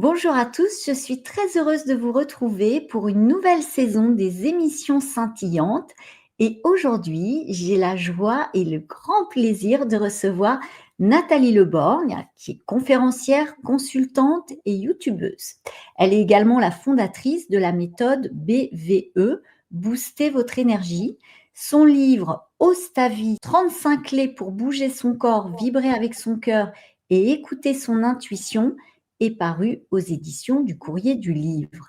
Bonjour à tous, je suis très heureuse de vous retrouver pour une nouvelle saison des émissions scintillantes. Et aujourd'hui, j'ai la joie et le grand plaisir de recevoir Nathalie Leborgne, qui est conférencière, consultante et youtubeuse. Elle est également la fondatrice de la méthode BVE, Booster votre énergie. Son livre Ose ta vie, 35 clés pour bouger son corps, vibrer avec son cœur et écouter son intuition est paru aux éditions du Courrier du Livre.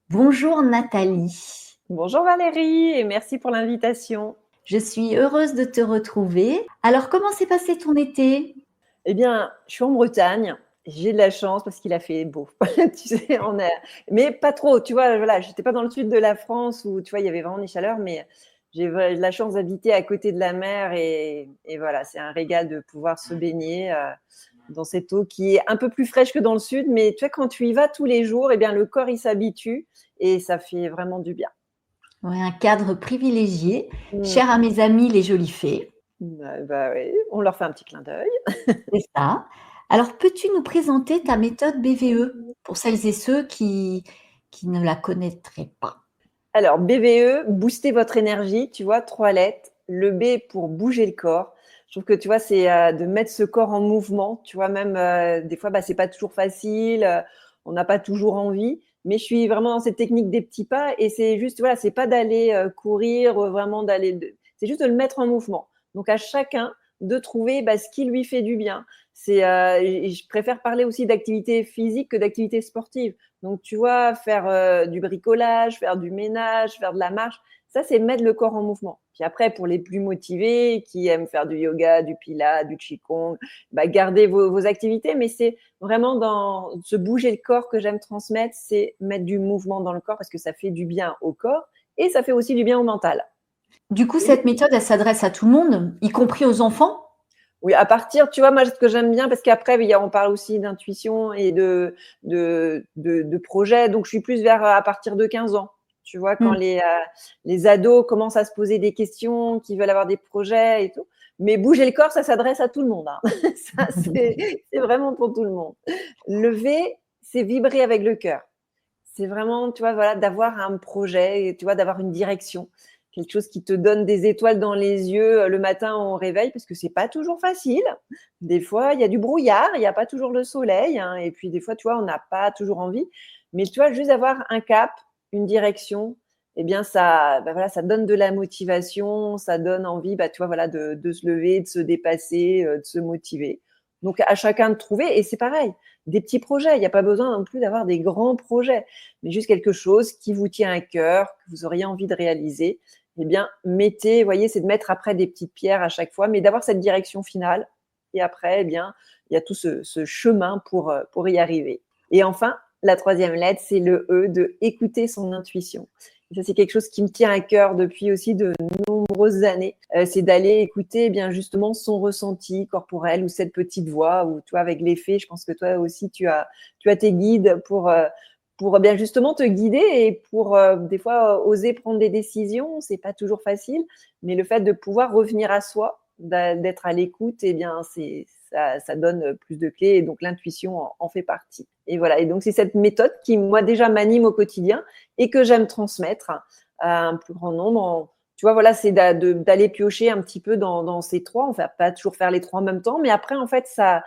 Bonjour Nathalie. Bonjour Valérie et merci pour l'invitation. Je suis heureuse de te retrouver. Alors, comment s'est passé ton été? Eh bien, je suis en Bretagne. J'ai de la chance parce qu'il a fait beau. Tu sais, mais pas trop. Tu vois, voilà, j'étais pas dans le sud de la France où tu vois il y avait vraiment des chaleurs, mais j'ai de la chance d'habiter à côté de la mer et voilà, c'est un régal de pouvoir se baigner dans cette eau qui est un peu plus fraîche que dans le sud, mais tu vois quand tu y vas tous les jours, eh bien le corps il s'habitue et ça fait vraiment du bien. Ouais, un cadre privilégié, Mm. cher à mes amis les jolies fées. Bah oui, on leur fait un petit clin d'œil. C'est ça. Alors, peux-tu nous présenter ta méthode BVE pour celles et ceux qui ne la connaîtraient pas? Alors, BVE, booster votre énergie, tu vois, 3 lettres. Le B pour bouger le corps. Je trouve que, tu vois, c'est de mettre ce corps en mouvement. Tu vois, même des fois, c'est pas toujours facile. On n'a pas toujours envie. Mais je suis vraiment dans cette technique des petits pas. Et c'est juste, voilà, c'est pas d'aller courir, vraiment c'est juste de le mettre en mouvement. Donc, à chacun de trouver ce qui lui fait du bien. Et je préfère parler aussi d'activité physique que d'activité sportive. Donc, tu vois, faire du bricolage, faire du ménage, faire de la marche, ça, c'est mettre le corps en mouvement. Puis après, pour les plus motivés, qui aiment faire du yoga, du pilates, du qigong, gardez vos activités, mais c'est vraiment dans se bouger le corps que j'aime transmettre, c'est mettre du mouvement dans le corps parce que ça fait du bien au corps et ça fait aussi du bien au mental. Du coup, cette méthode, elle s'adresse à tout le monde, y compris aux enfants? Oui, à partir, tu vois, moi, ce que j'aime bien, parce qu'après, on parle aussi d'intuition et de projet. Donc, je suis plus vers à partir de 15 ans. Tu vois, quand Mmh. les ados commencent à se poser des questions, qui veulent avoir des projets et tout. Mais bouger le corps, ça s'adresse à tout le monde, hein. Ça, c'est vraiment pour tout le monde. Le V, c'est vibrer avec le cœur. C'est vraiment, tu vois, voilà, d'avoir un projet, et, tu vois, d'avoir une direction, quelque chose qui te donne des étoiles dans les yeux le matin au réveil, parce que c'est pas toujours facile. Des fois, il y a du brouillard, il n'y a pas toujours le soleil, hein, et puis des fois, tu vois, on n'a pas toujours envie. Mais tu vois, juste avoir un cap, une direction, eh bien, ça, voilà, ça donne de la motivation, ça donne envie, tu vois, voilà, de se lever, de se dépasser, de se motiver. Donc, à chacun de trouver, et c'est pareil, des petits projets. Il n'y a pas besoin non plus d'avoir des grands projets, mais juste quelque chose qui vous tient à cœur, que vous auriez envie de réaliser. Eh bien, mettez, vous voyez, c'est de mettre après des petites pierres à chaque fois, mais d'avoir cette direction finale. Et après, eh bien, il y a tout ce chemin pour y arriver. Et enfin, la troisième lettre, c'est le E de écouter son intuition. Et ça, c'est quelque chose qui me tient à cœur depuis aussi de nombreuses années. C'est d'aller écouter bien justement son ressenti corporel ou cette petite voix ou toi avec les fées. Je pense que toi aussi tu as tes guides pour bien justement te guider et pour des fois oser prendre des décisions. C'est pas toujours facile, mais le fait de pouvoir revenir à soi, d'être à l'écoute, eh bien ça donne plus de clés et donc l'intuition en fait partie. Et voilà. Et donc c'est cette méthode qui moi déjà m'anime au quotidien et que j'aime transmettre à un plus grand nombre. Tu vois, voilà, c'est d'aller piocher un petit peu dans ces trois. On ne va pas toujours faire les trois en même temps, mais après, en fait, ça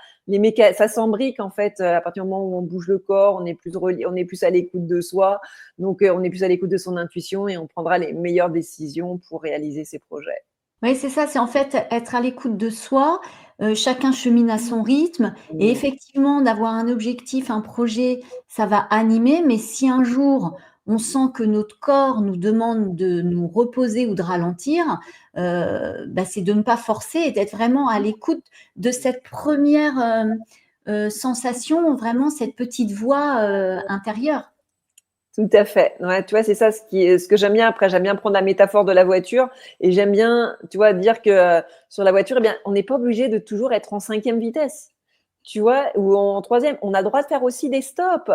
s'embrique, en fait, à partir du moment où on bouge le corps, on est plus à l'écoute de soi, donc on est plus à l'écoute de son intuition et on prendra les meilleures décisions pour réaliser ses projets. Oui, c'est ça, c'est en fait être à l'écoute de soi, chacun chemine à son rythme et Mmh. effectivement d'avoir un objectif, un projet, ça va animer, mais si un jour on sent que notre corps nous demande de nous reposer ou de ralentir, c'est de ne pas forcer et d'être vraiment à l'écoute de cette première, sensation, vraiment cette petite voix, intérieure. Tout à fait. Ouais, tu vois, c'est ça ce que j'aime bien. Après, j'aime bien prendre la métaphore de la voiture et j'aime bien, tu vois, dire que sur la voiture, eh bien, on n'est pas obligé de toujours être en 5e vitesse, tu vois, ou en 3e. On a le droit de faire aussi des stops.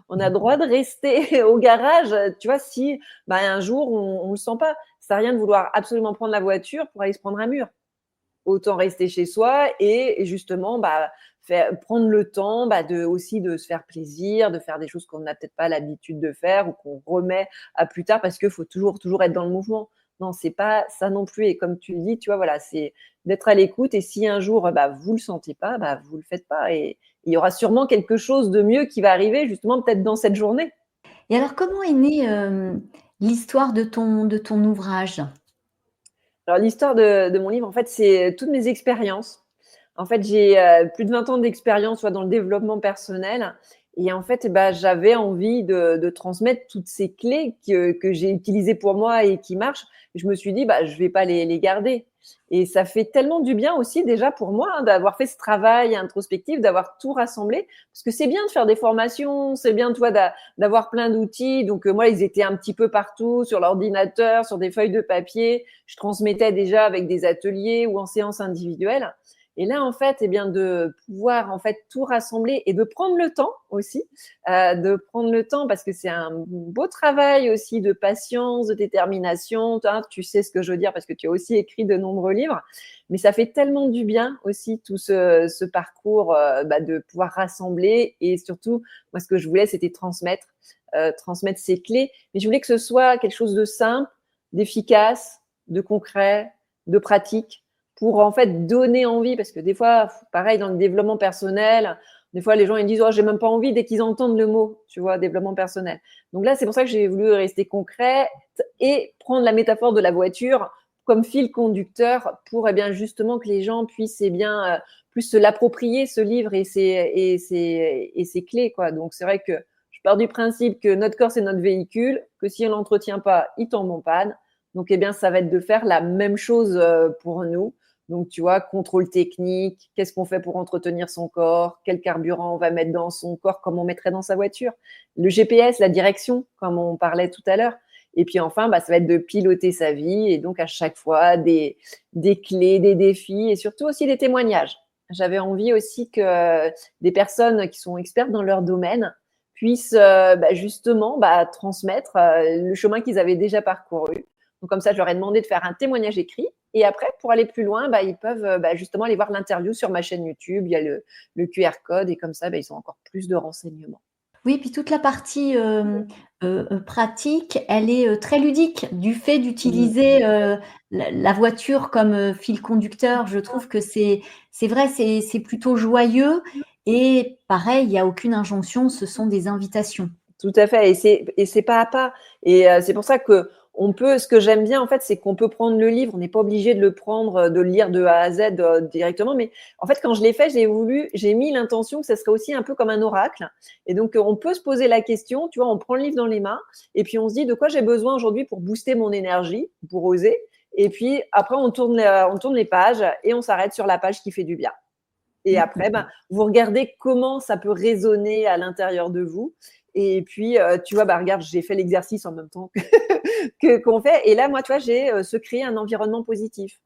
On a le droit de rester au garage, tu vois, si un jour on le sent pas. Ça sert à rien de vouloir absolument prendre la voiture pour aller se prendre un mur. Autant rester chez soi et justement prendre le temps aussi de se faire plaisir, de faire des choses qu'on n'a peut-être pas l'habitude de faire ou qu'on remet à plus tard parce qu'il faut toujours être dans le mouvement. Non, c'est pas ça non plus. Et comme tu le dis, tu vois, voilà, c'est d'être à l'écoute. Et si un jour, vous le sentez pas, vous le faites pas. Et il y aura sûrement quelque chose de mieux qui va arriver, justement, peut-être dans cette journée. Et alors, comment est née l'histoire de ton ouvrage? Alors, l'histoire de mon livre, en fait, c'est toutes mes expériences. En fait, j'ai plus de 20 ans d'expérience dans le développement personnel. Et en fait, j'avais envie de transmettre toutes ces clés que j'ai utilisées pour moi et qui marchent. Je me suis dit, je vais pas les garder. Et ça fait tellement du bien aussi déjà pour moi d'avoir fait ce travail introspectif, d'avoir tout rassemblé. Parce que c'est bien de faire des formations, c'est bien, toi, d'avoir plein d'outils. Donc, moi, ils étaient un petit peu partout, sur l'ordinateur, sur des feuilles de papier. Je transmettais déjà avec des ateliers ou en séance individuelle. Et là, en fait, de pouvoir en fait tout rassembler et de prendre le temps aussi, de prendre le temps parce que c'est un beau travail aussi de patience, de détermination. Tu sais ce que je veux dire parce que tu as aussi écrit de nombreux livres, mais ça fait tellement du bien aussi tout ce parcours de pouvoir rassembler et surtout, moi, ce que je voulais, c'était transmettre ces clés. Mais je voulais que ce soit quelque chose de simple, d'efficace, de concret, de pratique pour en fait donner envie, parce que des fois, pareil, dans le développement personnel, des fois les gens ils disent j'ai même pas envie dès qu'ils entendent le mot, tu vois, développement personnel. Donc là, c'est pour ça que j'ai voulu rester concret et prendre la métaphore de la voiture comme fil conducteur pour justement que les gens puissent plus se l'approprier, ce livre et ses clés, quoi. Donc c'est vrai que je pars du principe que notre corps c'est notre véhicule, que si on l'entretient pas, il tombe en panne. Donc ça va être de faire la même chose pour nous. Donc, tu vois, contrôle technique, qu'est-ce qu'on fait pour entretenir son corps, quel carburant on va mettre dans son corps, comme on mettrait dans sa voiture, le GPS, la direction, comme on parlait tout à l'heure. Et puis enfin, ça va être de piloter sa vie et donc à chaque fois des clés, des défis et surtout aussi des témoignages. J'avais envie aussi que des personnes qui sont expertes dans leur domaine puissent justement transmettre le chemin qu'ils avaient déjà parcouru. Donc, comme ça, je leur ai demandé de faire un témoignage écrit. Et après, pour aller plus loin, ils peuvent justement aller voir l'interview sur ma chaîne YouTube. Il y a le QR code et comme ça, ils ont encore plus de renseignements. Oui, puis toute la partie pratique, elle est très ludique. Du fait d'utiliser la voiture comme fil conducteur, je trouve que c'est vrai, c'est plutôt joyeux. Et pareil, il n'y a aucune injonction, ce sont des invitations. Tout à fait, et c'est pas à pas. Et c'est pour ça que ce que j'aime bien en fait, c'est qu'on peut prendre le livre, on n'est pas obligé de le prendre, de le lire de A à Z directement. Mais en fait, quand je l'ai fait, j'ai mis l'intention que ça serait aussi un peu comme un oracle. Et donc, on peut se poser la question, tu vois, on prend le livre dans les mains et puis on se dit de quoi j'ai besoin aujourd'hui pour booster mon énergie, pour oser. Et puis après, on tourne les pages et on s'arrête sur la page qui fait du bien. Et après, vous regardez comment ça peut résonner à l'intérieur de vous. Et puis, tu vois, regarde, j'ai fait l'exercice en même temps qu'on fait. Et là, moi, tu vois, j'ai se créer un environnement positif.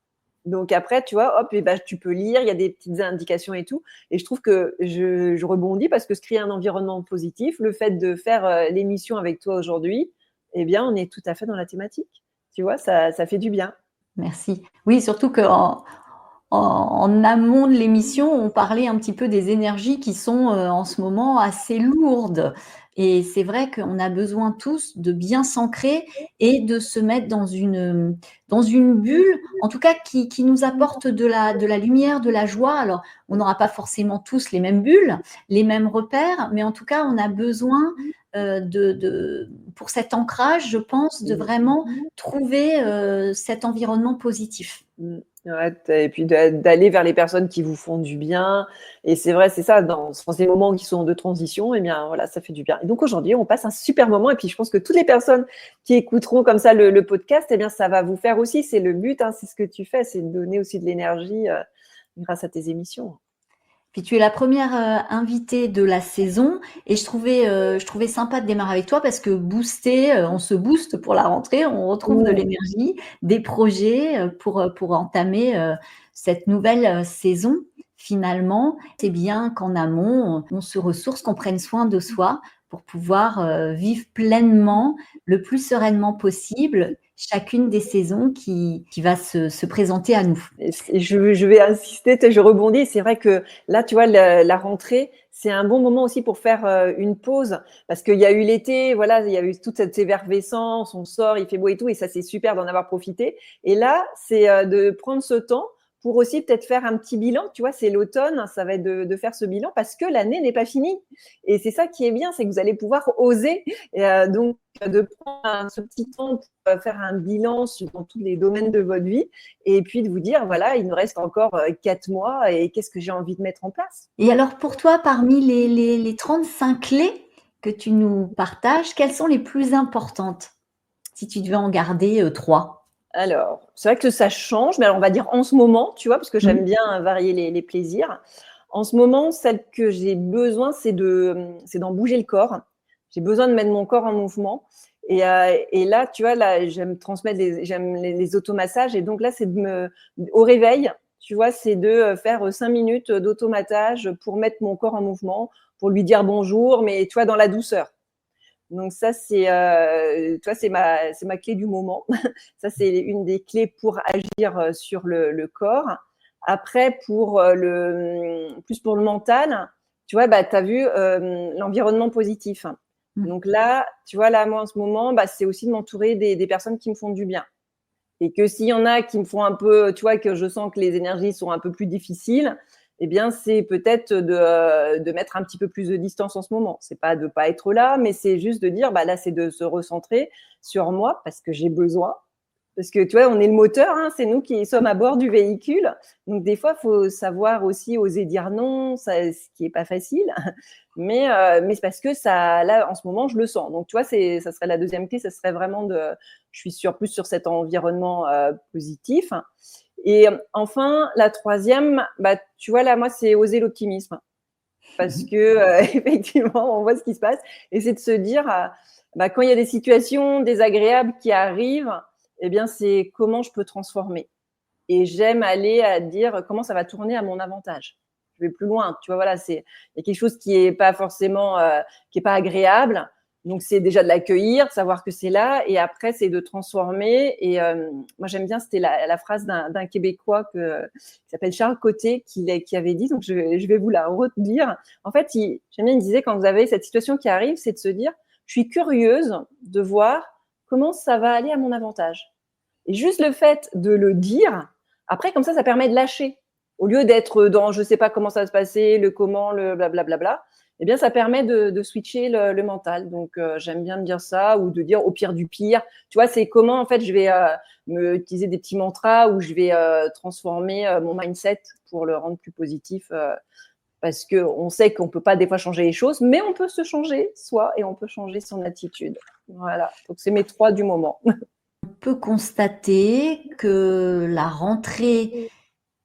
Donc après, tu vois, hop, tu peux lire, il y a des petites indications et tout. Et je trouve que je rebondis parce que se créer un environnement positif, le fait de faire l'émission avec toi aujourd'hui, on est tout à fait dans la thématique. Tu vois, ça fait du bien. Merci. Oui, surtout en amont de l'émission, on parlait un petit peu des énergies qui sont en ce moment assez lourdes. Et c'est vrai qu'on a besoin tous de bien s'ancrer et de se mettre dans une bulle, en tout cas qui nous apporte de la lumière, de la joie. Alors, on n'aura pas forcément tous les mêmes bulles, les mêmes repères, mais en tout cas, on a besoin pour cet ancrage, je pense, de vraiment trouver cet environnement positif. Ouais, et puis d'aller vers les personnes qui vous font du bien. Et c'est vrai, c'est ça, dans ces moments qui sont de transition, voilà, ça fait du bien. Et donc aujourd'hui, on passe un super moment. Et puis je pense que toutes les personnes qui écouteront comme ça le podcast, ça va vous faire aussi. C'est le but, c'est ce que tu fais, c'est de donner aussi de l'énergie grâce à tes émissions. Puis tu es la première invitée de la saison et je trouvais sympa de démarrer avec toi parce que on se booste pour la rentrée, on retrouve de l'énergie, des projets pour entamer cette nouvelle saison. Finalement, c'est bien qu'en amont, on se ressource, qu'on prenne soin de soi pour pouvoir vivre pleinement, le plus sereinement possible chacune des saisons qui va se présenter à nous. Et je vais insister, je rebondis. C'est vrai que là, tu vois, la rentrée, c'est un bon moment aussi pour faire une pause parce qu'il y a eu l'été, voilà, il y a eu toute cette effervescence, on sort, il fait beau et tout, et ça, c'est super d'en avoir profité. Et là, c'est de prendre ce temps pour aussi peut-être faire un petit bilan. Tu vois, c'est l'automne, ça va être de faire ce bilan parce que l'année n'est pas finie. Et c'est ça qui est bien, c'est que vous allez pouvoir oser. Et, donc, de prendre ce petit temps pour faire un bilan dans tous les domaines de votre vie et puis de vous dire, voilà, il nous reste encore 4 mois et qu'est-ce que j'ai envie de mettre en place. Et alors pour toi, parmi les 35 clés que tu nous partages, quelles sont les plus importantes? Si tu devais en garder 3. Alors, c'est vrai que ça change, mais alors on va dire en ce moment, tu vois, parce que j'aime Mmh. bien varier les plaisirs. En ce moment, celle que j'ai besoin, c'est d'en bouger le corps. J'ai besoin de mettre mon corps en mouvement. Et là, tu vois, là, j'aime transmettre, j'aime les automassages. Et donc là, c'est au réveil, tu vois, c'est de faire 5 minutes d'automassage pour mettre mon corps en mouvement, pour lui dire bonjour, mais tu vois, dans la douceur. Donc ça, c'est ma clé du moment. Ça, c'est une des clés pour agir sur le corps. Après, plus pour le mental, tu vois, bah, tu as vu l'environnement positif. Mmh. Donc là, tu vois, là, moi, en ce moment, bah, c'est aussi de m'entourer des personnes qui me font du bien. Et que s'il y en a qui me font un peu, tu vois, que je sens que les énergies sont un peu plus difficiles, eh bien, c'est peut-être de mettre un petit peu plus de distance en ce moment. C'est pas de pas être là, mais c'est juste de dire, bah là, c'est de se recentrer sur moi parce que j'ai besoin. Parce que, tu vois, on est le moteur, hein, c'est nous qui sommes à bord du véhicule. Donc, des fois, il faut savoir aussi oser dire non, ça, ce qui n'est pas facile. Mais c'est parce que ça, là, en ce moment, je le sens. Donc, tu vois, ça serait la deuxième clé, ça serait vraiment je suis plus sur cet environnement positif. Et enfin, la troisième, bah, tu vois, là, moi, c'est oser l'optimisme. Parce que, effectivement, on voit ce qui se passe. Et c'est de se dire, bah, quand il y a des situations désagréables qui arrivent, eh bien, c'est comment je peux transformer. Et j'aime aller à dire comment ça va tourner à mon avantage. Je vais plus loin. Tu vois, voilà, il y a quelque chose qui est pas forcément, qui est pas agréable. Donc, c'est déjà de l'accueillir, de savoir que c'est là. Et après, c'est de transformer. Et moi, j'aime bien, c'était la phrase d'un Québécois qui s'appelle Charles Côté qui avait dit, donc je vais vous la redire. En fait, j'aime bien, il disait, quand vous avez cette situation qui arrive, c'est de se dire, je suis curieuse de voir comment ça va aller à mon avantage. Et juste le fait de le dire, après, comme ça permet de lâcher. Au lieu d'être dans je ne sais pas comment ça va se passer, le comment, le blablabla, eh bien, ça permet de switcher le mental. Donc, j'aime bien me dire ça ou de dire au pire du pire. Tu vois, c'est comment, en fait, je vais me utiliser des petits mantras où je vais transformer mon mindset pour le rendre plus positif. Parce qu'on sait qu'on ne peut pas des fois changer les choses, mais on peut se changer soi et on peut changer son attitude. Voilà. Donc, c'est mes 3 du moment. On peut constater que la rentrée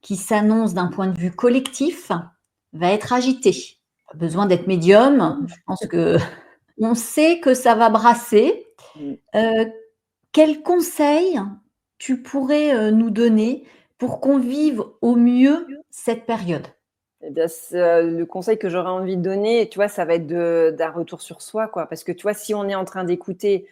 qui s'annonce d'un point de vue collectif va être agitée. Pas besoin d'être médium, je pense qu'on sait que ça va brasser. Quels conseils tu pourrais nous donner pour qu'on vive au mieux cette période? Eh bien, le conseil que j'aurais envie de donner, tu vois, ça va être d'un retour sur soi, quoi. Parce que, tu vois, si on est en train d'écouter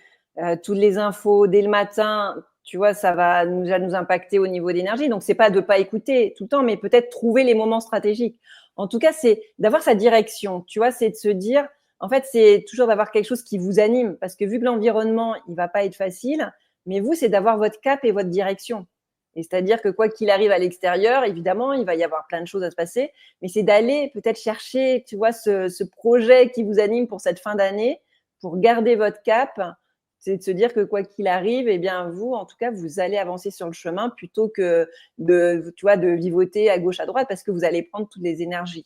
toutes les infos dès le matin, tu vois, ça va nous impacter au niveau d'énergie. Donc, c'est pas de pas écouter tout le temps, mais peut-être trouver les moments stratégiques. En tout cas, c'est d'avoir sa direction. Tu vois, c'est de se dire, en fait, c'est toujours d'avoir quelque chose qui vous anime. Parce que vu que l'environnement, il va pas être facile, mais vous, c'est d'avoir votre cap et votre direction. Et c'est-à-dire que quoi qu'il arrive à l'extérieur, évidemment, il va y avoir plein de choses à se passer, mais c'est d'aller peut-être chercher, tu vois, ce projet qui vous anime pour cette fin d'année, pour garder votre cap. C'est de se dire que quoi qu'il arrive, eh bien, vous, en tout cas, vous allez avancer sur le chemin plutôt que tu vois, de vivoter à gauche, à droite, parce que vous allez prendre toutes les énergies.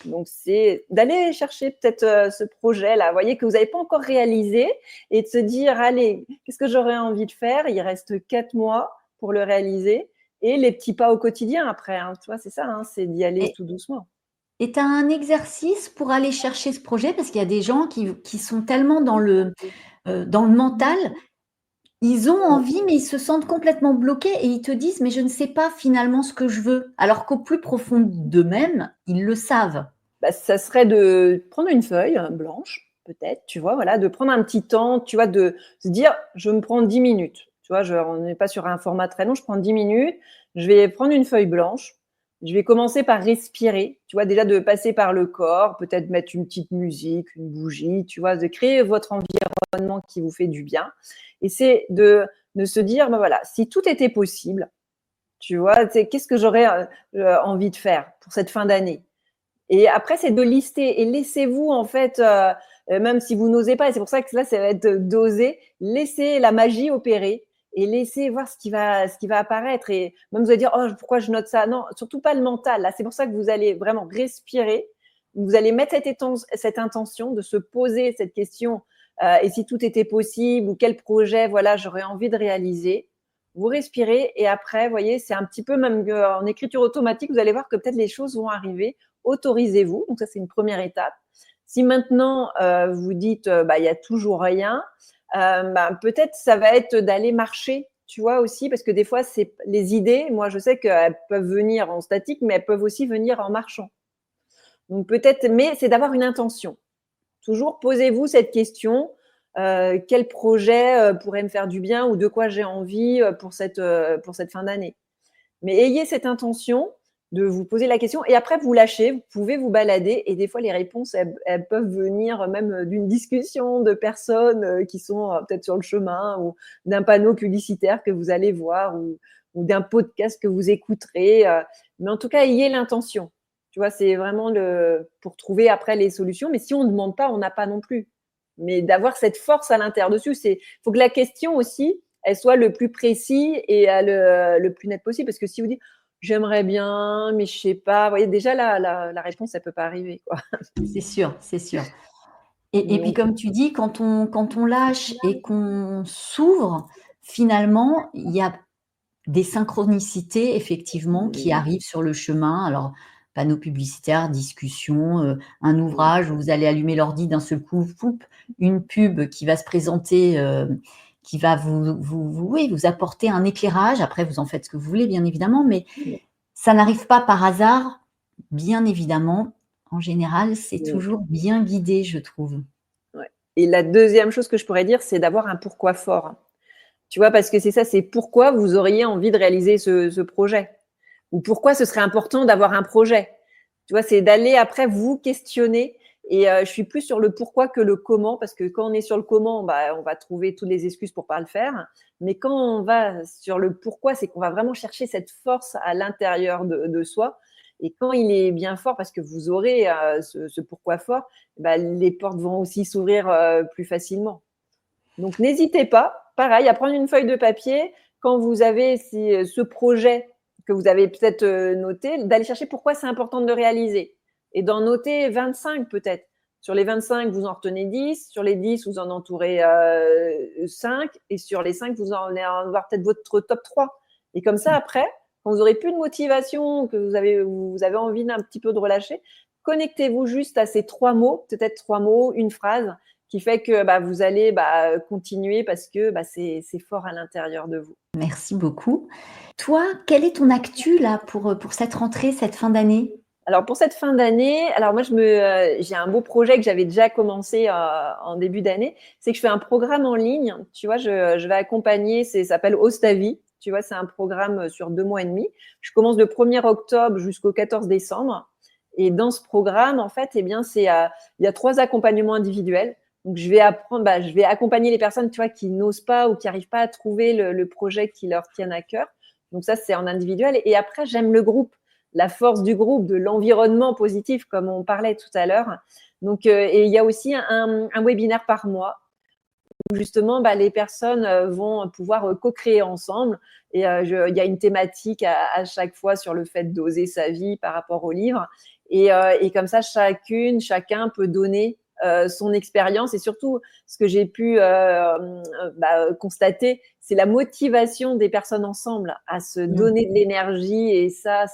Donc, c'est d'aller chercher peut-être ce projet-là, vous voyez, que vous n'avez pas encore réalisé, et de se dire, allez, qu'est-ce que j'aurais envie de faire? Il reste 4 mois pour le réaliser, et les petits pas au quotidien après, hein, tu vois, c'est ça, hein, c'est d'y aller tout doucement. Et tu as un exercice pour aller chercher ce projet? Parce qu'il y a des gens qui sont tellement dans le mental, ils ont envie, mais ils se sentent complètement bloqués et ils te disent: «Mais je ne sais pas finalement ce que je veux», alors qu'au plus profond d'eux-mêmes, ils le savent. Bah, ça serait de prendre une feuille blanche, peut-être, tu vois, voilà, de prendre un petit temps, tu vois, de se dire, je me prends 10 minutes. Tu vois, on n'est pas sur un format très long. Je prends 10 minutes. Je vais prendre une feuille blanche. Je vais commencer par respirer. Tu vois, déjà de passer par le corps, peut-être mettre une petite musique, une bougie, tu vois, de créer votre environnement qui vous fait du bien. Et c'est de se dire, ben voilà, si tout était possible, tu vois, qu'est-ce que j'aurais envie de faire pour cette fin d'année? Et après, c'est de lister et laissez-vous en fait, même si vous n'osez pas, et c'est pour ça que là, ça va être d'oser, laissez la magie opérer et laissez voir ce qui va apparaître. Et même vous allez dire, oh, pourquoi je note ça? Non, surtout pas le mental. Là, c'est pour ça que vous allez vraiment respirer. Vous allez mettre cette intention de se poser cette question. Et si tout était possible ou quel projet, voilà, j'aurais envie de réaliser. Vous respirez et après, vous voyez, c'est un petit peu même en écriture automatique, vous allez voir que peut-être les choses vont arriver. Autorisez-vous. Donc ça, c'est une première étape. Si maintenant, vous dites, il y a toujours rien, peut-être ça va être d'aller marcher, tu vois, aussi, parce que des fois, c'est les idées, moi, je sais qu'elles peuvent venir en statique, mais elles peuvent aussi venir en marchant. Donc peut-être, mais c'est d'avoir une intention. Toujours posez-vous cette question, quel projet pourrait me faire du bien ou de quoi j'ai envie pour cette fin d'année. Mais ayez cette intention de vous poser la question et après vous lâchez, vous pouvez vous balader et des fois les réponses, elles peuvent venir même d'une discussion de personnes qui sont peut-être sur le chemin ou d'un panneau publicitaire que vous allez voir ou d'un podcast que vous écouterez. Mais en tout cas, ayez l'intention. Tu vois, c'est vraiment pour trouver après les solutions. Mais si on ne demande pas, on n'a pas non plus. Mais d'avoir cette force à l'intérieur dessus, il faut que la question aussi, elle soit le plus précis et le plus net possible. Parce que si vous dites, j'aimerais bien, mais je sais pas, vous voyez, déjà la réponse, elle peut pas arriver, quoi. C'est sûr, c'est sûr. Et puis Donc, comme tu dis, quand on lâche et qu'on s'ouvre, finalement, il y a des synchronicités effectivement qui arrivent sur le chemin. Alors, panneaux publicitaires, discussions, un ouvrage où vous allez allumer l'ordi d'un seul coup, poup, une pub qui va se présenter, qui va oui, vous apporter un éclairage. Après, vous en faites ce que vous voulez, bien évidemment, mais ça n'arrive pas par hasard, bien évidemment. En général, c'est toujours bien guidé, je trouve. ouais. Et la deuxième chose que je pourrais dire, c'est d'avoir un pourquoi fort. Tu vois, parce que c'est ça, c'est pourquoi vous auriez envie de réaliser ce projet ou pourquoi ce serait important d'avoir un projet. Tu vois, c'est d'aller après vous questionner. Et je suis plus sur le pourquoi que le comment, parce que quand on est sur le comment, on va trouver toutes les excuses pour pas le faire. Mais quand on va sur le pourquoi, c'est qu'on va vraiment chercher cette force à l'intérieur de soi. Et quand il est bien fort, parce que vous aurez ce pourquoi fort, les portes vont aussi s'ouvrir plus facilement. Donc, n'hésitez pas, pareil, à prendre une feuille de papier quand vous avez ce projet que vous avez peut-être noté, d'aller chercher pourquoi c'est important de le réaliser et d'en noter 25 peut-être. Sur les 25, vous en retenez 10. Sur les 10, vous en entourez 5. Et sur les 5, vous en allez avoir peut-être votre top 3. Et comme ça, après, quand vous n'aurez plus de motivation, que vous avez envie d'un petit peu de relâcher, connectez-vous juste à ces 3 mots, peut-être 3 mots, une phrase, qui fait que vous allez continuer parce que c'est fort à l'intérieur de vous. Merci beaucoup. Toi, quelle est ton actu là pour cette rentrée, cette fin d'année? Alors pour cette fin d'année, alors moi j'ai un beau projet que j'avais déjà commencé en début d'année, c'est que je fais un programme en ligne. Tu vois, je vais accompagner, ça s'appelle Ose ta vie. Tu vois, c'est un programme sur 2 mois et demi. Je commence le 1er octobre jusqu'au 14 décembre. Et dans ce programme, en fait, il y a 3 accompagnements individuels. Donc je vais accompagner les personnes, tu vois, qui n'osent pas ou qui n'arrivent pas à trouver le projet qui leur tienne à cœur. Donc ça, c'est en individuel. Et après, j'aime le groupe, la force du groupe, de l'environnement positif, comme on parlait tout à l'heure. Donc, et il y a aussi un webinaire par mois où justement les personnes vont pouvoir co-créer ensemble. Et il y a une thématique à chaque fois sur le fait d'oser sa vie par rapport au livre. Et comme ça, chacun peut donner son expérience. Et surtout, ce que j'ai pu constater, c'est la motivation des personnes ensemble à se donner de l'énergie. Et ça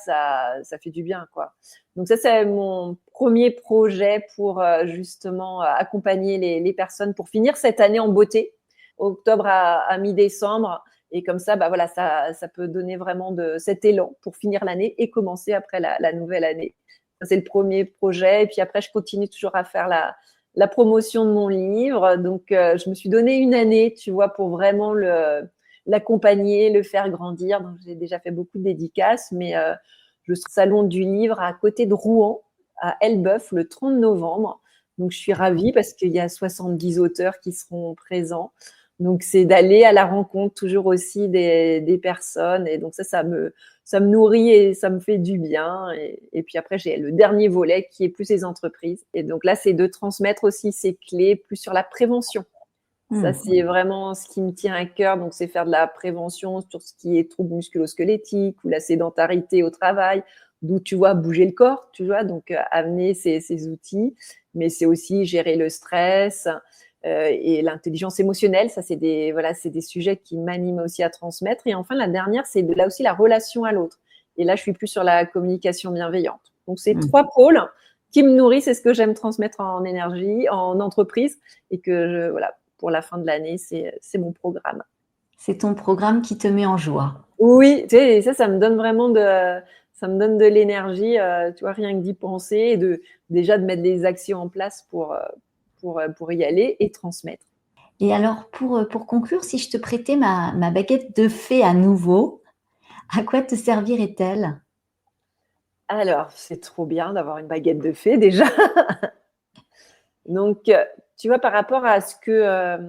fait du bien, quoi. Donc ça, c'est mon premier projet pour justement accompagner les personnes pour finir cette année en beauté, octobre à mi-décembre. Et comme ça, voilà, ça peut donner vraiment cet élan pour finir l'année et commencer après la nouvelle année. Ça, c'est le premier projet. Et puis après, je continue toujours à faire la promotion de mon livre. Donc, je me suis donné une année, tu vois, pour vraiment l'accompagner, le faire grandir. Donc, j'ai déjà fait beaucoup de dédicaces, mais je serai au salon du livre à côté de Rouen, à Elbeuf, le 30 novembre. Donc, je suis ravie parce qu'il y a 70 auteurs qui seront présents. Donc, c'est d'aller à la rencontre toujours aussi des personnes. Et donc, ça me nourrit et ça me fait du bien. Et puis après, j'ai le dernier volet qui est plus les entreprises. Et donc là, c'est de transmettre aussi ces clés plus sur la prévention. Ça, c'est vraiment ce qui me tient à cœur. Donc, c'est faire de la prévention sur ce qui est troubles musculo-squelettiques ou la sédentarité au travail, d'où tu vois bouger le corps, tu vois, donc amener ces outils. Mais c'est aussi gérer le stress et l'intelligence émotionnelle. Ça, c'est des sujets qui m'animent aussi à transmettre. Et enfin, la dernière, c'est là aussi la relation à l'autre. Et là, je suis plus sur la communication bienveillante. Donc, c'est 3 pôles qui me nourrissent. C'est ce que j'aime transmettre en énergie, en entreprise, et que pour la fin de l'année, c'est mon programme. C'est ton programme qui te met en joie. Oui, tu sais, ça me donne vraiment ça me donne de l'énergie, tu vois, rien que d'y penser et déjà de mettre des actions en place pour y aller et transmettre. Et alors, pour conclure, si je te prêtais ma baguette de fée à nouveau, à quoi te servirait-elle? Alors, c'est trop bien d'avoir une baguette de fée déjà. Donc, tu vois, par rapport à ce que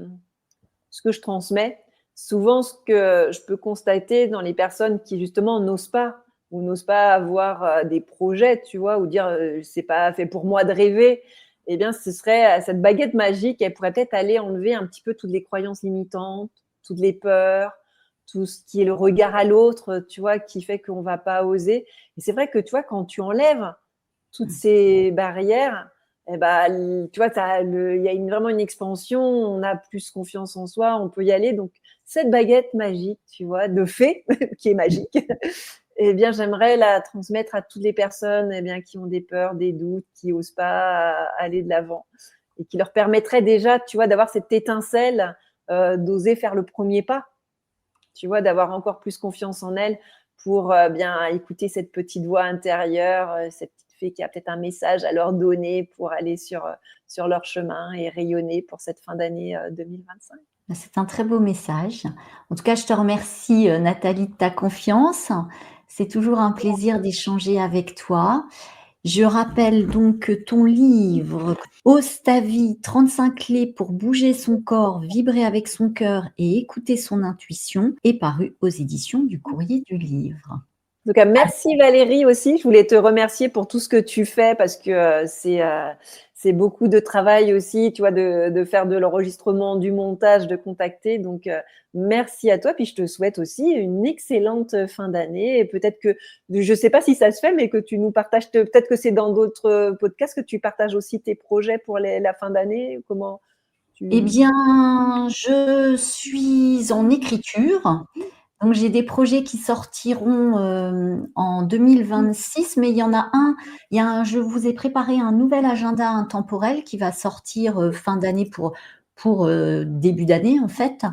je transmets, souvent ce que je peux constater dans les personnes qui justement n'osent pas ou n'osent pas avoir des projets, tu vois, ou dire c'est pas fait pour moi de rêver, eh bien ce serait cette baguette magique, elle pourrait peut-être aller enlever un petit peu toutes les croyances limitantes, toutes les peurs, tout ce qui est le regard à l'autre, tu vois, qui fait qu'on va pas oser. Et c'est vrai que tu vois, quand tu enlèves toutes ces barrières, eh ben, tu vois, il y a vraiment une expansion, on a plus confiance en soi, on peut y aller. Donc, cette baguette magique, tu vois, de fée, qui est magique, eh bien, j'aimerais la transmettre à toutes les personnes eh bien, qui ont des peurs, des doutes, qui n'osent pas aller de l'avant et qui leur permettrait déjà, tu vois, d'avoir cette étincelle, d'oser faire le premier pas, tu vois, d'avoir encore plus confiance en elles pour bien écouter cette petite voix intérieure, cette petite fée qui a peut-être un message à leur donner pour aller sur leur chemin et rayonner pour cette fin d'année 2025. C'est un très beau message. En tout cas, je te remercie, Nathalie, de ta confiance. C'est toujours un plaisir d'échanger avec toi. Je rappelle donc que ton livre Ose ta vie, 35 clés pour bouger son corps, vibrer avec son cœur et écouter son intuition est paru aux éditions du Courrier du Livre. En tout cas, merci Valérie aussi. Je voulais te remercier pour tout ce que tu fais parce que c'est beaucoup de travail aussi, tu vois, de faire de l'enregistrement, du montage, de contacter. Donc, merci à toi. Puis, je te souhaite aussi une excellente fin d'année. Et peut-être que, je ne sais pas si ça se fait, mais que tu nous partages, peut-être que c'est dans d'autres podcasts que tu partages aussi tes projets pour la fin d'année. Comment Eh bien, je suis en écriture. Donc, j'ai des projets qui sortiront en 2026, mais il y a je vous ai préparé un nouvel agenda intemporel qui va sortir fin d'année pour début d'année en fait.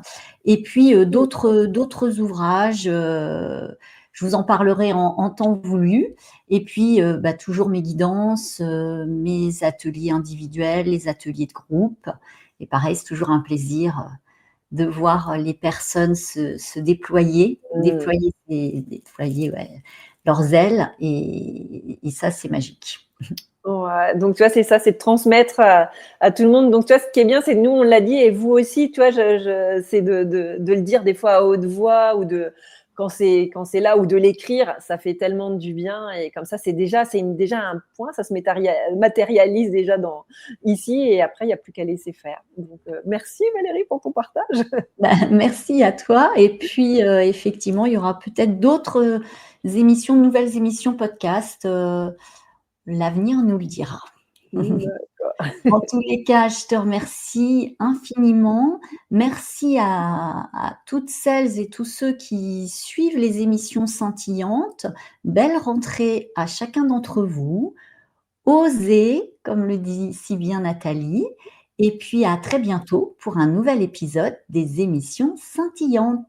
Et puis d'autres ouvrages, je vous en parlerai en temps voulu. Et puis toujours mes guidances, mes ateliers individuels, les ateliers de groupe. Et pareil, c'est toujours un plaisir de voir les personnes se déployer, déployer leurs ailes et ça, c'est magique. Ouais, donc tu vois, c'est ça, c'est de transmettre à tout le monde. Donc tu vois, ce qui est bien, c'est que nous, on l'a dit, et vous aussi, tu vois, c'est de le dire des fois à haute voix ou quand c'est là, ou de l'écrire, ça fait tellement du bien. Et comme ça, c'est déjà un point, ça se matérialise déjà ici, et après, il n'y a plus qu'à laisser faire. Donc merci Valérie pour ton partage. Merci à toi. Et puis, effectivement, il y aura peut-être d'autres émissions, nouvelles émissions podcast. L'avenir nous le dira. En tous les cas, je te remercie infiniment. Merci à toutes celles et tous ceux qui suivent les émissions scintillantes. Belle rentrée à chacun d'entre vous. Osez, comme le dit si bien Nathalie. Et puis à très bientôt pour un nouvel épisode des émissions scintillantes.